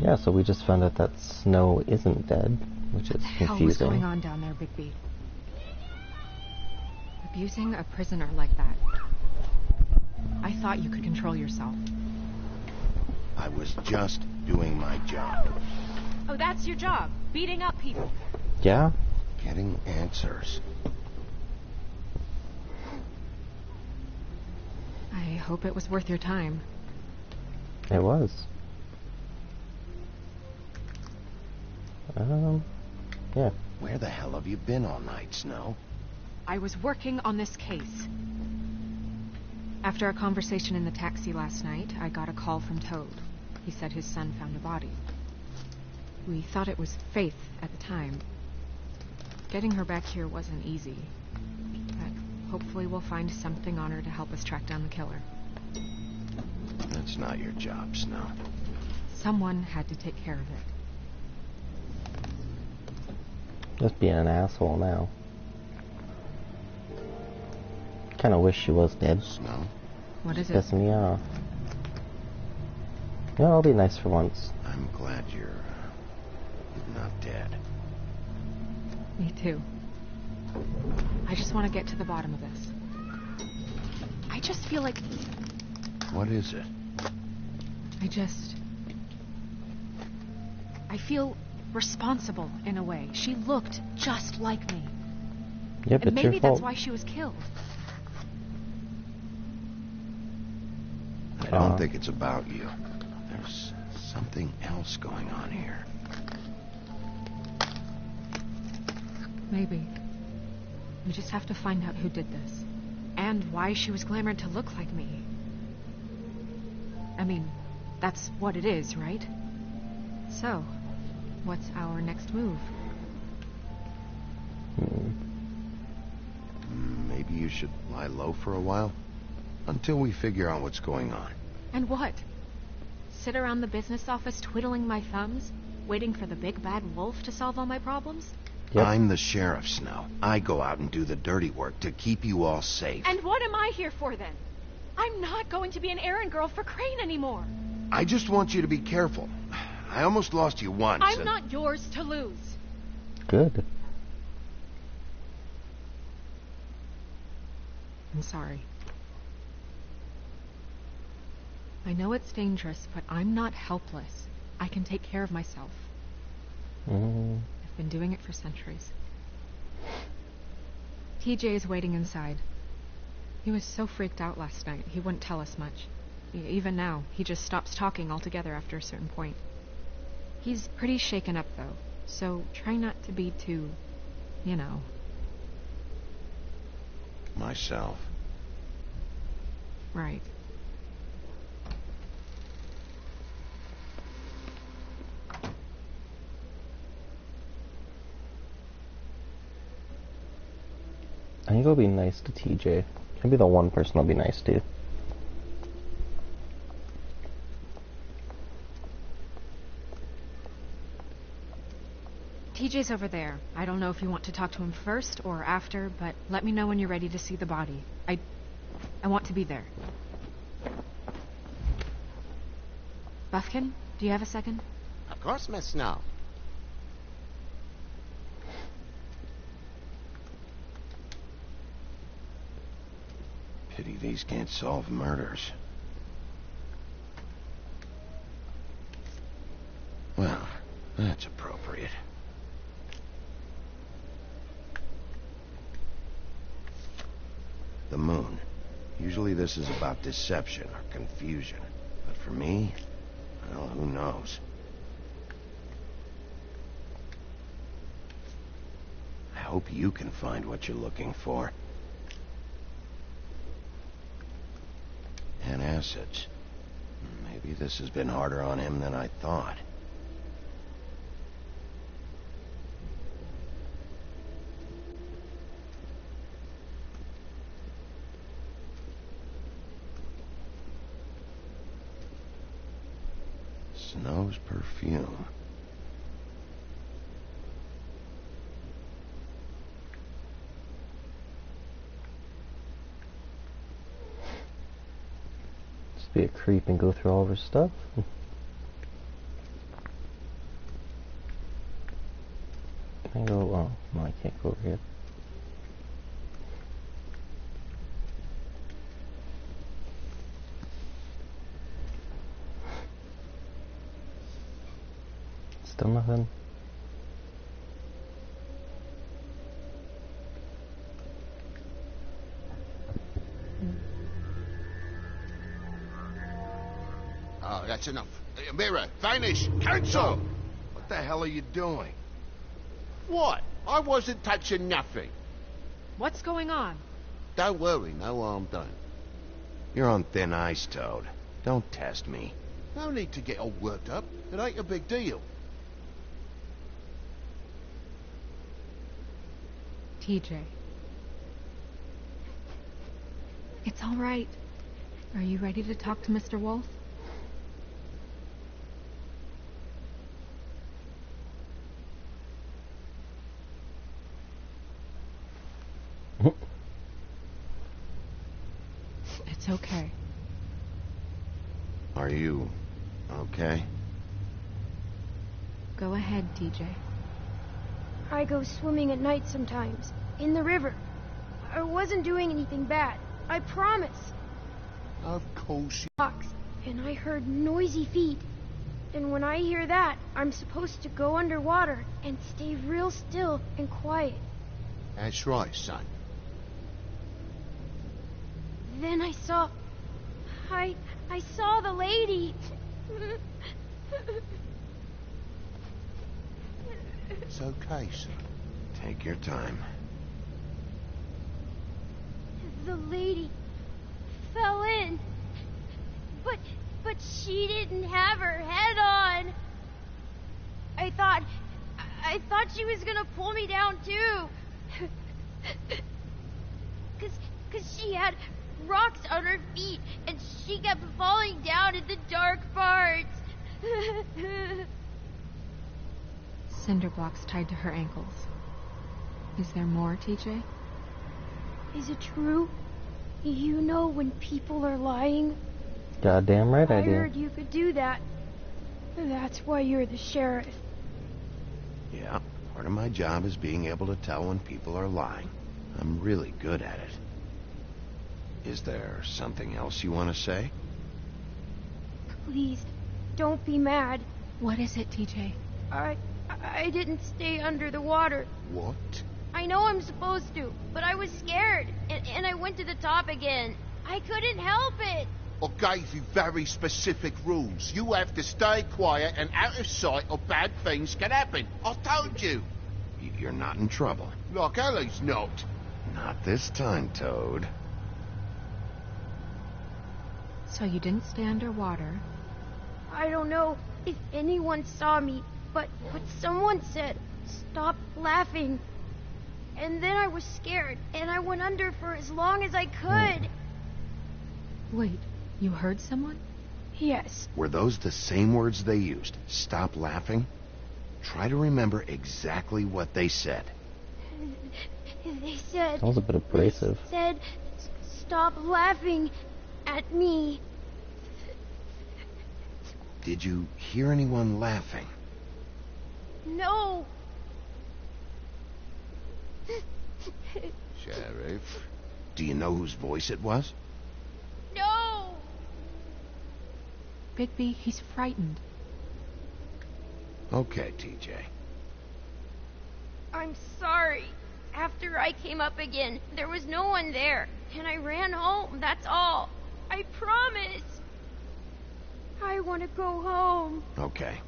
yeah, so we just found out that Snow isn't dead, which is confusing. What the hell was going on down there, Bigby? Abusing a prisoner like that. I thought you could control yourself. I was just doing my job. Oh, that's your job? Beating up people? Yeah? Getting answers. I hope it was worth your time. It was. Yeah. Where the hell have you been all night, Snow? I was working on this case. After our conversation in the taxi last night, I got a call from Toad. He said his son found a body. We thought it was Faith at the time. Getting her back here wasn't easy. But hopefully we'll find something on her to help us track down the killer. That's not your job, Snow. Someone had to take care of it. Just being an asshole now. Kinda wish she was dead. Snow? What is it? Pissing me off. Yeah, I'll be nice for once. I'm glad you're not dead. Me too. I just want to get to the bottom of this. I just feel like... What is it? I feel responsible in a way. She looked just like me. Yep, And it's your maybe fault. that's why she was killed. I don't think it's about you. There's something else going on here. Maybe. We just have to find out who did this. And why she was glamored to look like me. I mean, that's what it is, right? So, what's our next move? Maybe you should lie low for a while? Until we figure out what's going on. And what? Sit around the business office twiddling my thumbs? Waiting for the big bad wolf to solve all my problems? Yep. I'm the sheriff, Snow. I go out and do the dirty work to keep you all safe. And what am I here for then? I'm not going to be an errand girl for Crane anymore. I just want you to be careful. I almost lost you once. I'm not yours to lose. Good. I'm sorry. I know it's dangerous, but I'm not helpless. I can take care of myself. I've been doing it for centuries. TJ is waiting inside. He was so freaked out last night, he wouldn't tell us much. Even now, he just stops talking altogether after a certain point. He's pretty shaken up, though, so try not to be too, you know. Myself. Right. I think I'll be nice to TJ. He'll be the one person I'll be nice to. TJ's over there. I don't know if you want to talk to him first or after, but let me know when you're ready to see the body. I want to be there. Buffkin, do you have a second? Of course, Miss Snow. Pity these can't solve murders. Well, that's appropriate. The moon. Usually this is about deception or confusion. But for me, well, who knows? I hope you can find what you're looking for. And acids. Maybe this has been harder on him than I thought. Snow's perfume. Just be a creep and go through all of her stuff. Can I go? Oh, no, I can't go over here. Still nothing. Oh, that's enough. Mirror, vanish, cancel! What the hell are you doing? What? I wasn't touching nothing. What's going on? Don't worry, no harm done. You're on thin ice, Toad. Don't test me. No need to get all worked up. It ain't a big deal. TJ. It's all right. Are you ready to talk to Mr. Wolf? It's okay. Are you okay? Go ahead, TJ. I go swimming at night sometimes, in the river. I wasn't doing anything bad, I promise. Of course you... Rocks, and I heard noisy feet. And when I hear that, I'm supposed to go underwater and stay real still and quiet. That's right, son. Then I saw the lady. It's okay, son. Take your time. The lady fell in. But she didn't have her head on. I thought she was gonna pull me down too. Cause she had rocks on her feet and she kept falling down in the dark parts. Cinder blocks tied to her ankles. Is there more, TJ? Is it true? You know when people are lying? Goddamn right I I do. heard you could do that. That's why you're the sheriff. Yeah, part of my job is being able to tell when people are lying. I'm really good at it. Is there something else you want to say? Please, don't be mad. What is it, TJ? I didn't stay under the water. What? I know I'm supposed to, but I was scared, and I went to the top again. I couldn't help it. I gave you very specific rules. You have to stay quiet and out of sight or bad things can happen. I told you. You're not in trouble. Like Ellie's not. Not this time, Toad. So you didn't stay underwater. I don't know if anyone saw me, but someone said, stop laughing. And then I was scared, and I went under for as long as I could. Wait, you heard someone? Yes. Were those the same words they used? Stop laughing? Try to remember exactly what they said. They said... That was a bit abrasive. They said, stop laughing at me. Did you hear anyone laughing? No. Sheriff. Do you know whose voice it was? No. Bigby, he's frightened. Okay, TJ. I'm sorry. After I came up again, there was no one there, and I ran home, that's all. I promise. I want to go home. Okay,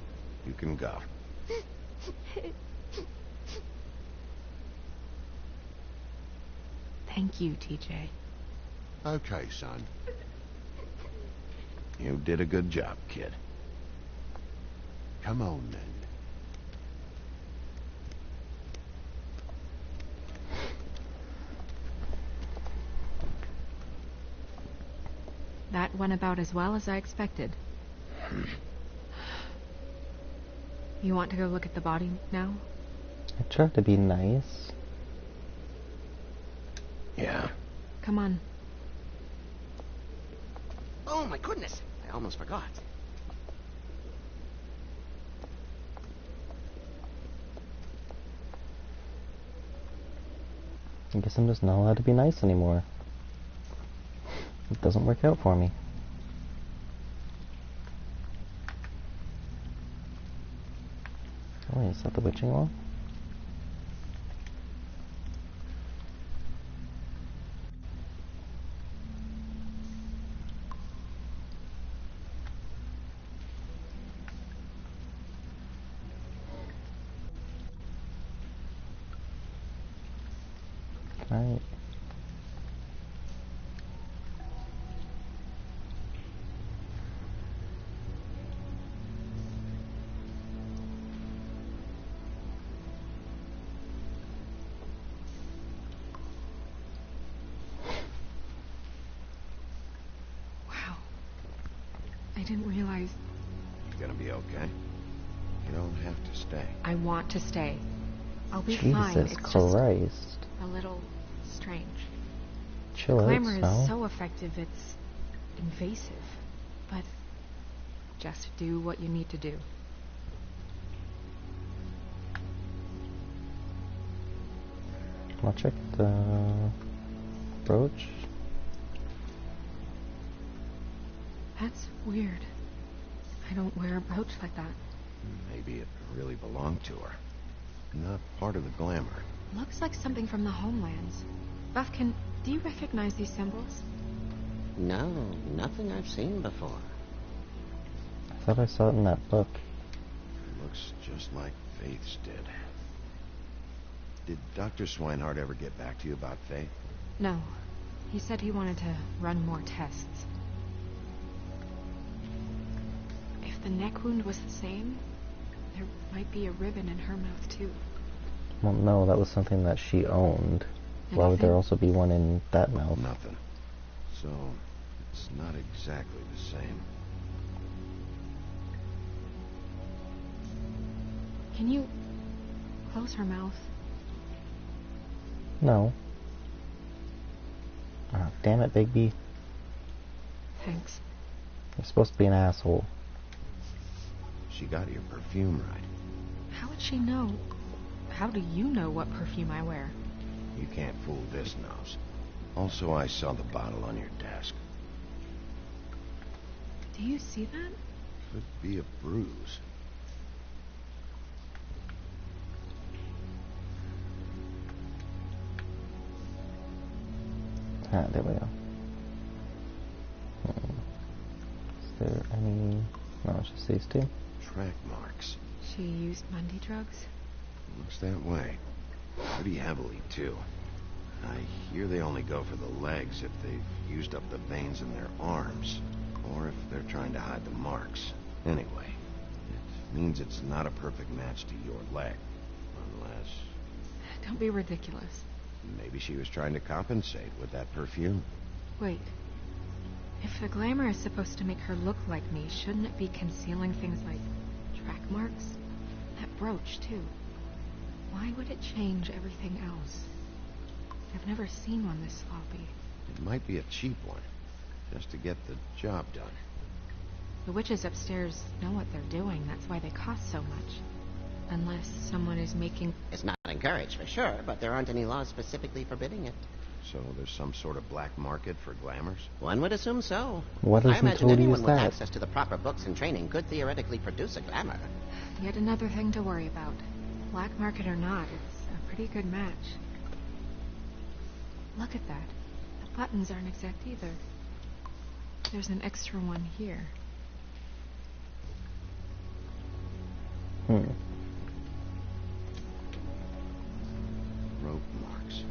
you can go. Thank you, TJ. Okay, son. You did a good job, kid. Come on, then. That went about as well as I expected. You want to go look at the body now? I tried to be nice. Yeah. Come on. Oh my goodness, I almost forgot. I guess I'm just not allowed to be nice anymore. It doesn't work out for me. Oh, is that the witching wall? Right. Wow. I didn't realize... You gonna be okay? You don't have to stay. I want to stay. I'll be fine. Jesus It's Christ. just a little strange. Chill out, Glamour Snow. is so effective, it's invasive. But just do what you need to do. I'll check the brooch. That's weird. I don't wear a brooch like that. Maybe it really belonged to her. Not part of the glamour. Looks like something from the homelands. Buffkin, do you recognize these symbols? No, nothing I've seen before. I thought I saw it in that book. Looks just like Faith's did. Did Dr. Swinehart ever get back to you about Faith? No. He said he wanted to run more tests. If the neck wound was the same, there might be a ribbon in her mouth too. Well, no, that was something that she owned. Why would there Anything? also be one in that mouth? Nothing. So, it's not exactly the same. Can you close her mouth? No. Oh, damn it, Bigby. Thanks. You're supposed to be an asshole. She got your perfume right. How would she know? How do you know what perfume I wear? You can't fool this nose. Also, I saw the bottle on your desk. Do you see that? Could be a bruise. Ah, there we go. Is there any... No, it's just these two. Track marks. She used Mundy drugs? Looks that way. Pretty heavily, too. I hear they only go for the legs if they've used up the veins in their arms, or if they're trying to hide the marks. Anyway, it means it's not a perfect match to your leg. Unless... Don't be ridiculous. maybe she was trying to compensate with that perfume. Wait. If the glamour is supposed to make her look like me, shouldn't it be concealing things like track marks? That brooch, too. Why would it change everything else? I've never seen one this sloppy. It might be a cheap one, just to get the job done. The witches upstairs know what they're doing. That's why they cost so much. Unless someone is making... It's not encouraged for sure, but there aren't any laws specifically forbidding it. So there's some sort of black market for glamours? One would assume so. What I isn't imagine told you anyone is with that? access to the proper books and training could theoretically produce a glamour. Yet another thing to worry about. Black market or not, it's a pretty good match. Look at that. The buttons aren't exact either. There's an extra one here. Hmm. Rope marks.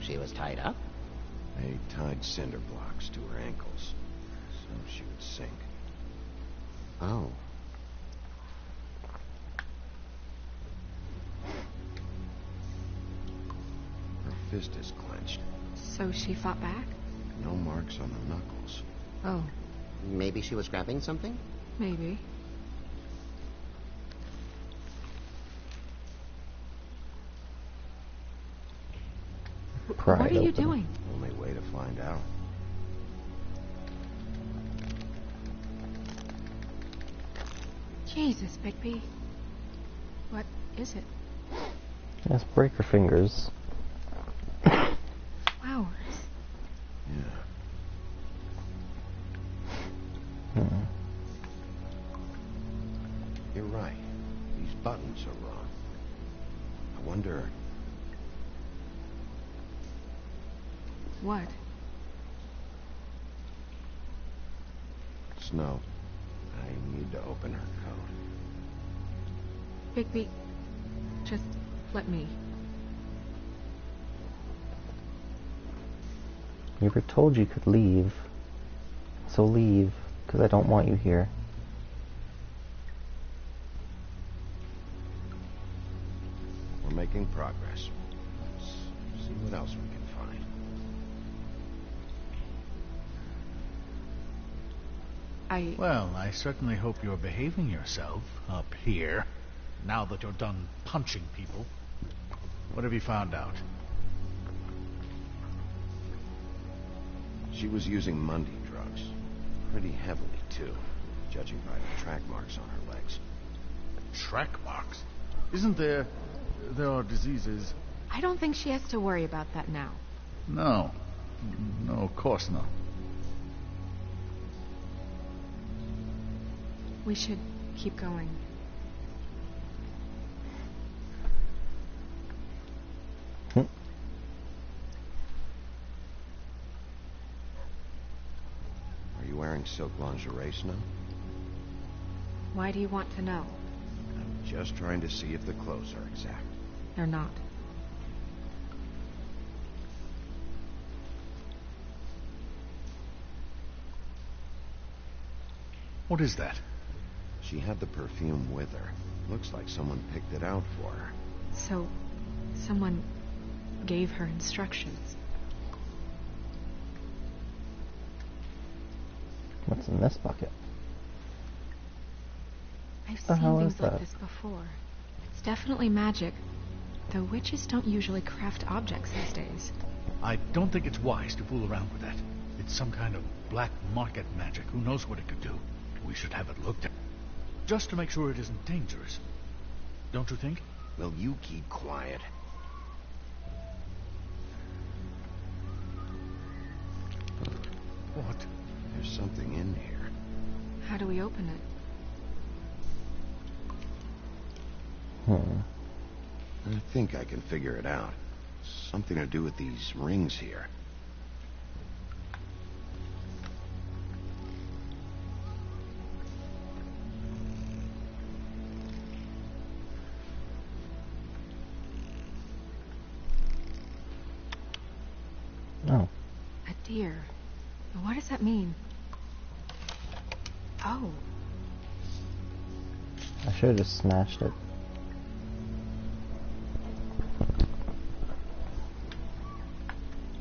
She was tied up? They tied cinder blocks to her ankles, so she would sink. Oh. Her fist is clenched. So she fought back? No marks on the knuckles. Oh, Maybe she was grabbing something? maybe. Pry What it are you open. doing? Only way to find out. Jesus, Bigby. What is it? Yes, break her fingers. You're right. These buttons are wrong. I wonder... What? Snow, I need to open her code. Bigby, just let me. You were told you could leave. So leave, because I don't want you here. We're making progress. Let's see what else we can find. Well, I certainly hope you're behaving yourself up here, now that you're done punching people. What have you found out? She was using Mundy drugs. Pretty heavily, too, judging by the track marks on her legs. Track marks? Isn't there... there are diseases... I don't think she has to worry about that now. No. No, of course not. We should keep going. Are you wearing silk lingerie, Snow? Why do you want to know? I'm just trying to see if the clothes are exact. They're not. What is that? She had the perfume with her. Looks like someone picked it out for her. So, someone gave her instructions. What's in this bucket? I've The hell seen is things like that? this before. It's definitely magic, though witches don't usually craft objects these days. I don't think it's wise to fool around with that. It's some kind of black market magic. Who knows what it could do? We should have it looked at. Just to make sure it isn't dangerous. Don't you think? Will you keep quiet? What? There's something in here. How do we open it? I think I can figure it out. Something to do with these rings here. Oh. A deer. What does that mean? Oh, I should have just smashed it.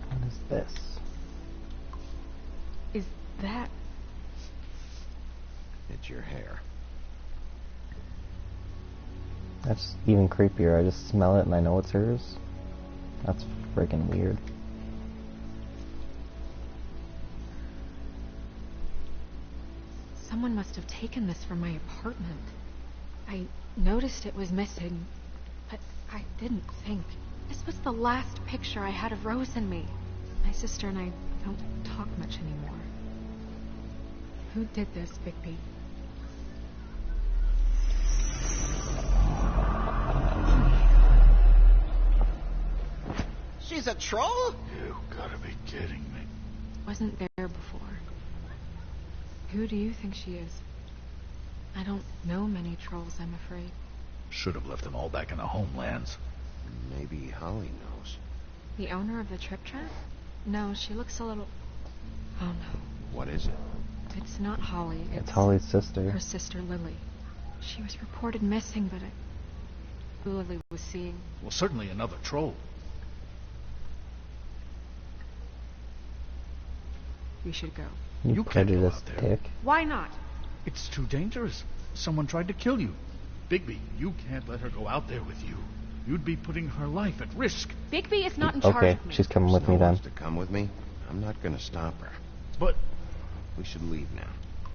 What is this? is that... It's your hair. That's even creepier. I just smell it and I know it's hers. That's freaking weird. Someone must have taken this from my apartment. I noticed it was missing, but I didn't think. This was the last picture I had of Rose and me. My sister and I don't talk much anymore. Who did this, Bigby? She's a troll? You gotta be kidding me. Wasn't there before. Who do you think she is? I don't know many trolls, I'm afraid. Should have left them all back in the homelands. Maybe Holly knows. The owner of the Trip Trap? No, she looks a little... Oh no. What is it? It's not Holly. It's Holly's sister. Her sister Lily. She was reported missing, but who Lily was seeing. Well, certainly another troll. We should go. You can't go prejudiced out there. dick. Why not? It's too dangerous. Someone tried to kill you. Bigby, you can't let her go out there with you. You'd be putting her life at risk. Bigby is not in charge Okay, of me. she's coming with Snow me then. wants to come with me. I'm not gonna stop her. But We should leave now.